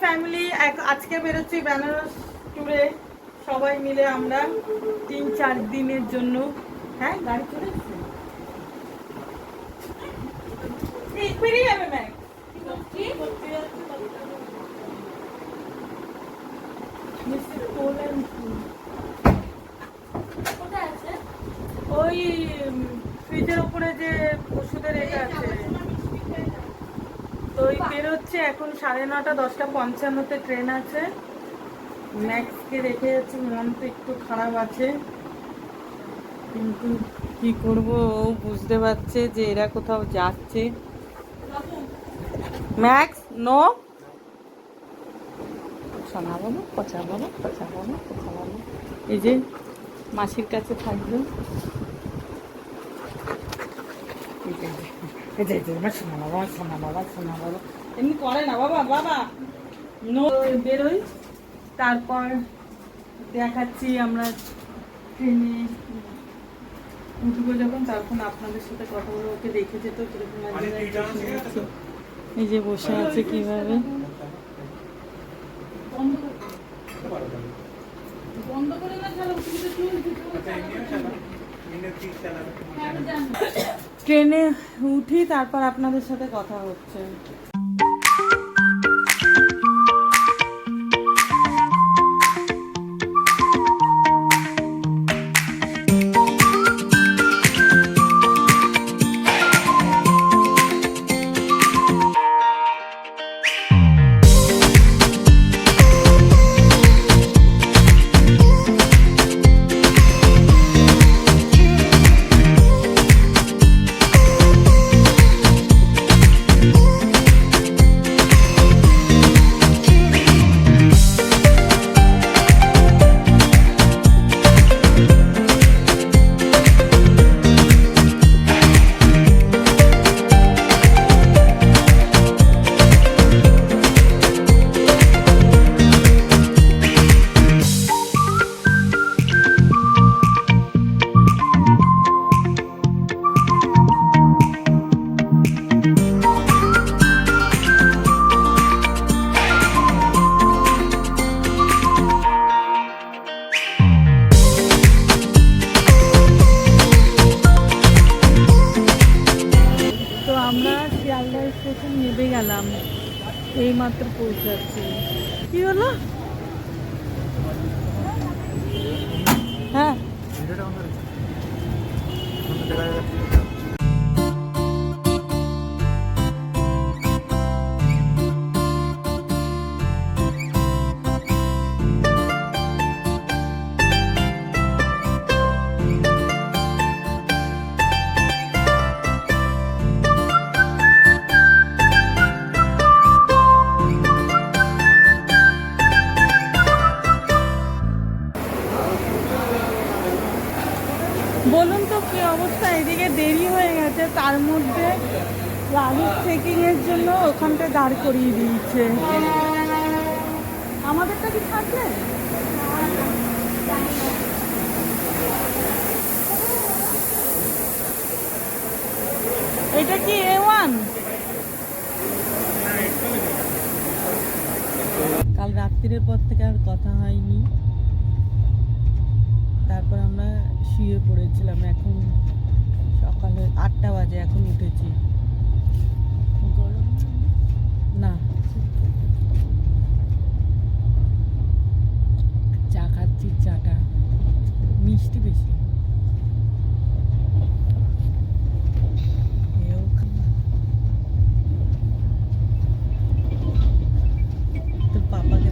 Family আজকে বেরোচ্ছি বেনারস ট্যুরে। সবাই মিলে আমরা 3-4 দিনের জন্য। হ্যাঁ, গাড়ি চলে এসেছে। বেরিয়ে যাবে ম্যাম। ওই ফ্রিজের উপরে যে ওষুধের এটা আছে, তো ওই বেরোচ্ছে এখন 9:30 10:55 ট্রেন আছে। ম্যাক্সকে রেখে যাচ্ছি, মন তো একটু খারাপ আছে, কিন্তু কি করব, ও বুঝতে পারছে যে এরা কোথাও যাচ্ছে। ম্যাক্স নো, শোনা বলো, কথা বলো, কথা বলো, কথা বলো। এই যে মাসির কাছে থাকবে, এমনি করে না বাবা, বাবা নো। বেরোই, তারপর দেখাচ্ছি আমরা ট্রেনে উঠবো যখন, তখন আপনাদের সাথে কথা বলে ওকে দেখেছে তো কিরকম লাগছে। এই যে বসে আছে কিভাবে, বন্ধ করে না চালাবো, ট্রেনে উঠি তারপর আপনাদের সাথে কথা হচ্ছে। স্টেশন নেমে গেলাম, এই মাত্র পৌঁছাচ্ছি। কি হলো? হ্যাঁ, বলুন তো কি অবস্থা। এদিকে দেরি হয়ে গেছে, তার মধ্যে লাগেজ চেকিং এর জন্য ওখানটা দাঁড় করিয়ে দিয়েছে। আমাদেরটা কি থাকবে? এটা কি A1? কাল রাত্রির পর থেকে আর কথা হয়নি, তারপর আমরা শুয়ে পড়েছিলাম। এখন সকালে 8টা বাজে, এখন উঠেছি। গরম না, চা খাচ্ছি, চাটা মিষ্টি বেশি। তোর পাপাকে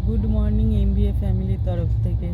গুড মর্নিং MBA ফ্যামিলির তরফ থেকে।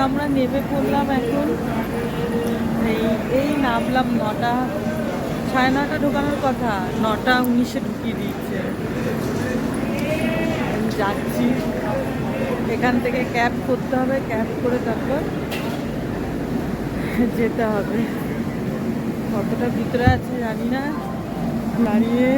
আমরা নেমে পড়লাম এখন। এই এই নামলাম 9টা, 9:30 ঢোকানোর কথা, 9:19 ঢুকিয়ে দিচ্ছে। আমি যাচ্ছি, এখান থেকে ক্যাব করতে হবে, ক্যাব করে তারপর যেতে হবে। কতটা ভিতরে আছে জানি না, দাঁড়িয়ে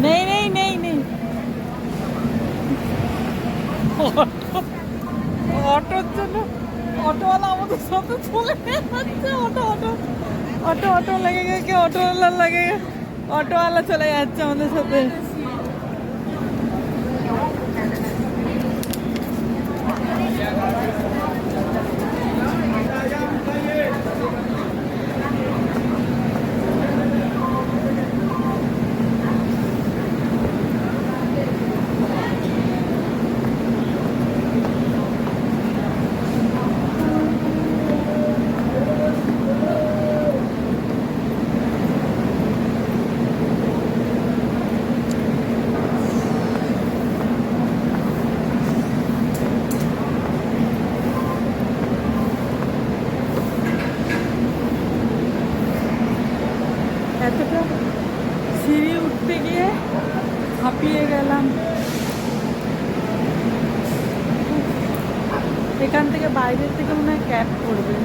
নেই নেই নেই নেই অটোর জন্য অটোওয়ালা আমাদের সাথে চলে যাচ্ছে। অটো অটো অটো অটো লেগে গেছে, অটোওয়ালা লাগে, অটোওয়ালা চলে যাচ্ছে আমাদের সাথে। এতটা সিঁড়ি উঠতে গিয়ে হাঁপিয়ে গেলাম। এখান থেকে বাইরের থেকে মনে হয় ক্যাব করবে।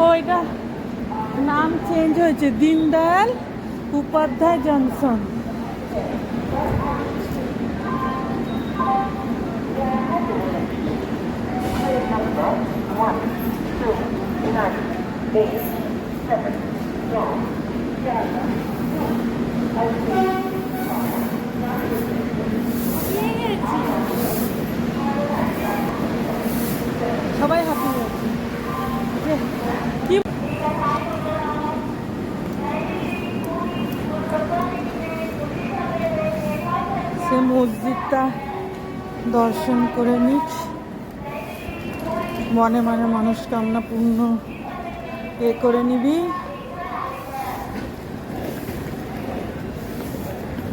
ওইটা নাম চেঞ্জ হয়েছে, দীনদয়াল উপাধ্যায় জংশন। সবাই হাঁপিয়ে যাচ্ছে। কি সে মসজিদটা দর্শন করে নিক, মনে মনে মনস্কামনা পূর্ণ করে নিবি,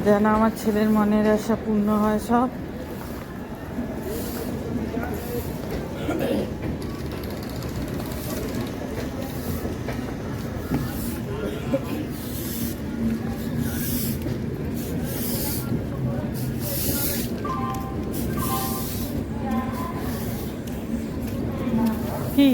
যেন আমার ছেলের মনের আশা পূর্ণ হয় সব। কি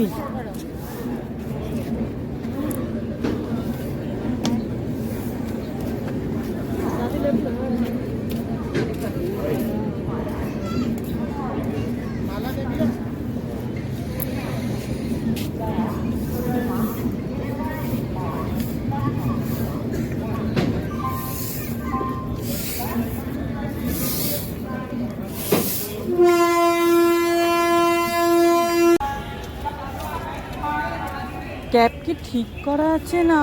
ক্যাব কি ঠিক করা আছে না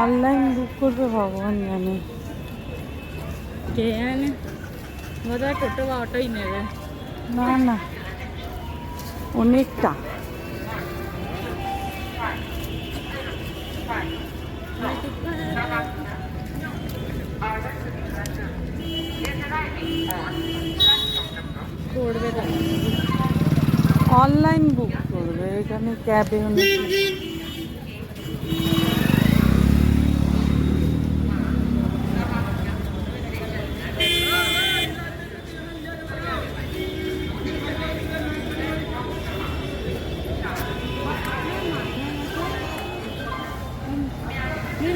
অনলাইন বুক করবে ভগবান জানে। কে জানে, বোধহয় টোটো বা অটোই নেবে। না না, অনেকটা করবে, অনলাইন বুক করবে, এখানে ক্যাবে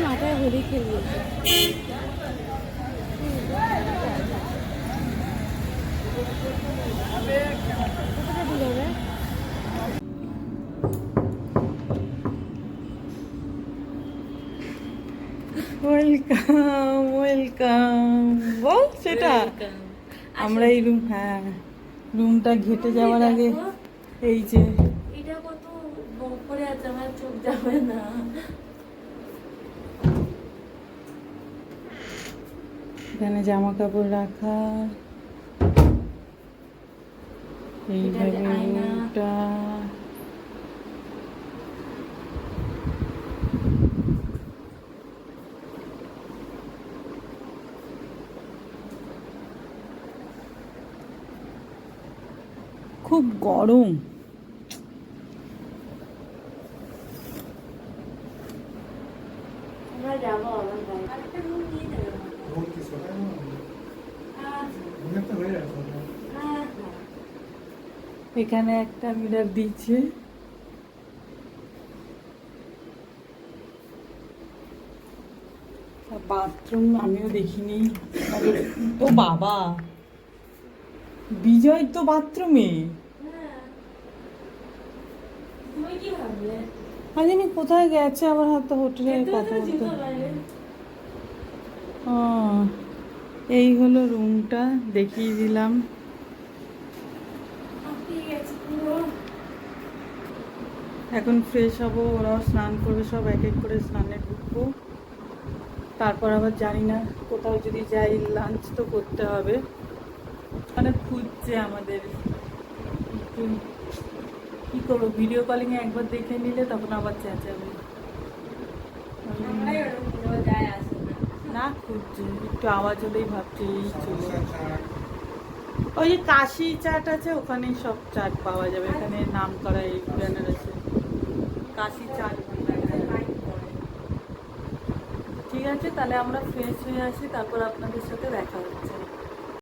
মাথায় দেখে নিয়েছে। কোথাটা ঢুকে যাবে? ওয়েলকাম ওয়েলকাম বল সেটা। আমরা এই রুম, হ্যাঁ রুমটা ঘেটে যাওয়ার আগে এই যে এটা কত করে আছে, আমার চোখ যাবে না। এখানে জামা কাপড় রাখা, এইভাবে আয়না। রুমটা। খুব গরম। আমরা যাবো আবার বাইরে। আরেকটা রুম নিয়ে যাবে। হ্যাঁ হ্যাঁ। এখানে একটা মিরর দিচ্ছে। বাথরুম আমিও দেখিনি। ও বাবা, বিজয় তো বাথরুমে। হ্যাঁ। তুমি কি ভাবলে? আমি জানি কোথায় গেছে, আবার হয়তো হোটেলে এত কথা তো বলতে। চিন্তা বাইরে। ও, এই হলো রুমটা, দেখিয়ে দিলাম। হাঁপিয়ে গেছি পুরো। এখন ফ্রেশ হব, ওরাও স্নান করবে, সব এক এক করে স্নানে ঢুকবো। তারপর আবার জানি না, কোথাও যদি যাই লাঞ্চ তো করতে হবে। মানে খুঁজছে আমাদের, একটু কী করবো, ভিডিও কলিংয়ে একবার দেখে নিলে তখন আবার চেঁচাবে। আমরাই ওরকম কোনো যায় আসে না। না খুঁজছে, একটু আওয়াজ হলেই ভাবছি এই চলে। ওই যে কাশি চাট আছে, ওখানেই সব চাট পাওয়া যাবে। এখানে নাম করা এই ব্যানার আছে, কাশি চাট ভান্ডার। ঠিক আছে, তাহলে আমরা ফ্রেশ হয়ে আসি, তারপর আপনাদের সাথে দেখা হচ্ছে।